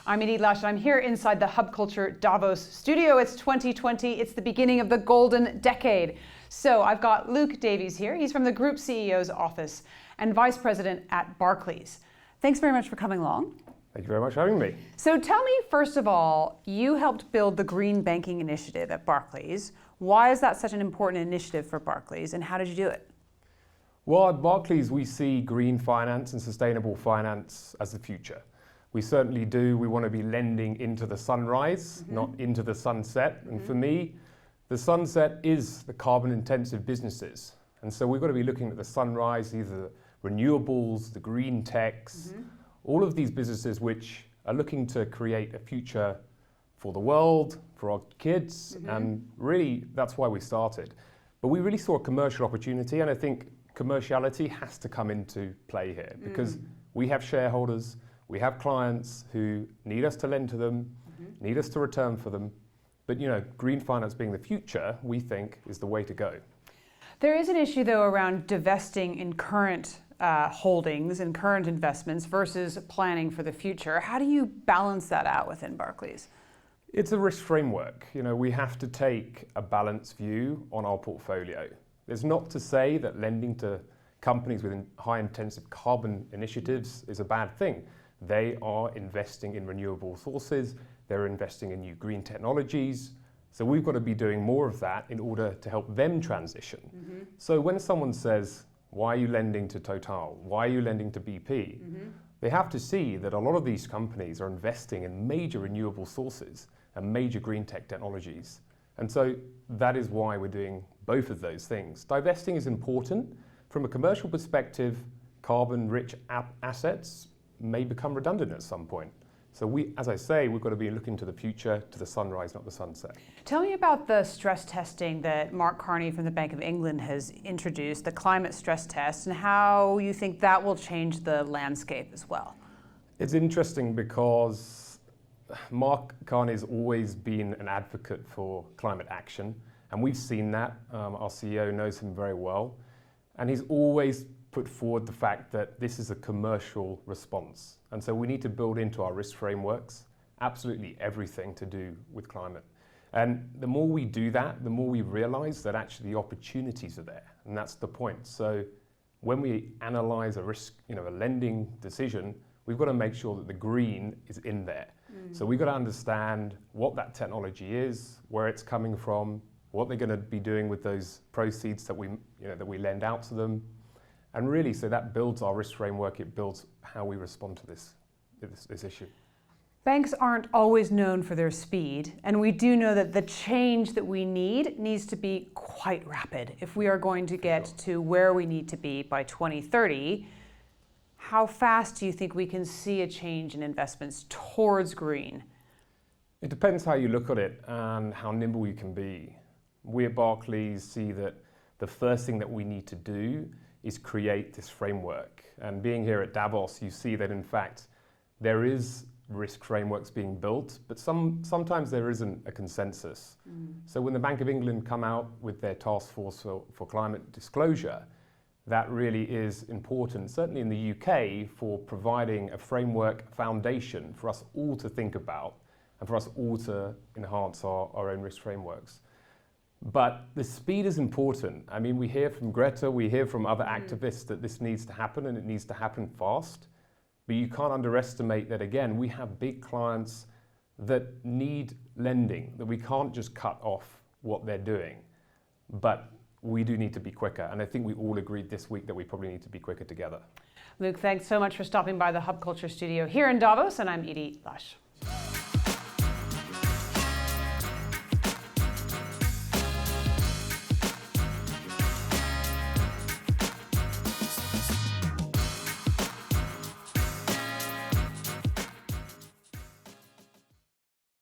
I'm Edie Lush, and I'm here inside the Hub Culture Davos studio. It's 2020. It's the beginning of the golden decade. So I've got Luke Davies here. He's from the Group CEO's office and Vice President at Barclays. Thanks very much for coming along. Thank you very much for having me. So tell me, first of all, you helped build the Green Banking Initiative at Barclays. Why is that such an important initiative for Barclays, and how did you do it? Well, at Barclays, we see green finance and sustainable finance as the future. We certainly do. We want to be lending into the sunrise, not into the sunset. And for me, the sunset is the carbon-intensive businesses. And so we've got to be looking at the sunrise, either renewables, the green techs, all of these businesses which are looking to create a future for the world, for our kids, and really that's why we started. But we really saw a commercial opportunity, and I think commerciality has to come into play here because we have shareholders, we have clients who need us to lend to them, need us to return for them. But green finance being the future, we think is the way to go. There is an issue though around divesting in current holdings and current investments versus planning for the future. How do you balance that out within Barclays? It's a risk framework. We have to take a balanced view on our portfolio. There's not to say that lending to companies with high intensive carbon initiatives is a bad thing. They are investing in renewable sources, they're investing in new green technologies. So we've got to be doing more of that in order to help them transition. So when someone says, why are you lending to Total? Why are you lending to BP? They have to see that a lot of these companies are investing in major renewable sources and major green tech technologies. And so that is why we're doing both of those things. Divesting is important. From a commercial perspective, carbon-rich assets may become redundant at some point. So as I say, we've got to be looking to the future, to the sunrise, not the sunset. Tell me about the stress testing that Mark Carney from the Bank of England has introduced, the climate stress test, and how you think that will change the landscape as well. It's interesting because Mark Carney has always been an advocate for climate action, and we've seen that. Our CEO knows him very well, and he's always put forward the fact that this is a commercial response. And so we need to build into our risk frameworks absolutely everything to do with climate. And the more we do that, the more we realize that actually the opportunities are there. And that's the point. So when we analyze a risk, a lending decision, we've got to make sure that the green is in there. So we've got to understand what that technology is, where it's coming from, what they're going to be doing with those proceeds that we lend out to them. And really, so that builds our risk framework, it builds how we respond to this issue. Banks aren't always known for their speed, and we do know that the change that we need needs to be quite rapid. If we are going to get to where we need to be by 2030, how fast do you think we can see a change in investments towards green? It depends how you look at it and how nimble you can be. We at Barclays see that the first thing that we need to do is create this framework. And being here at Davos, you see that in fact, there is risk frameworks being built, but sometimes there isn't a consensus. So when the Bank of England come out with their task force for climate disclosure, that really is important, certainly in the UK, for providing a framework foundation for us all to think about and for us all to enhance our own risk frameworks. But the speed is important. I mean, we hear from Greta, we hear from other activists that this needs to happen and it needs to happen fast. But you can't underestimate that, again, we have big clients that need lending, that we can't just cut off what they're doing. But we do need to be quicker. And I think we all agreed this week that we probably need to be quicker together. Luke, thanks so much for stopping by the Hub Culture studio here in Davos, and I'm Edie Lush.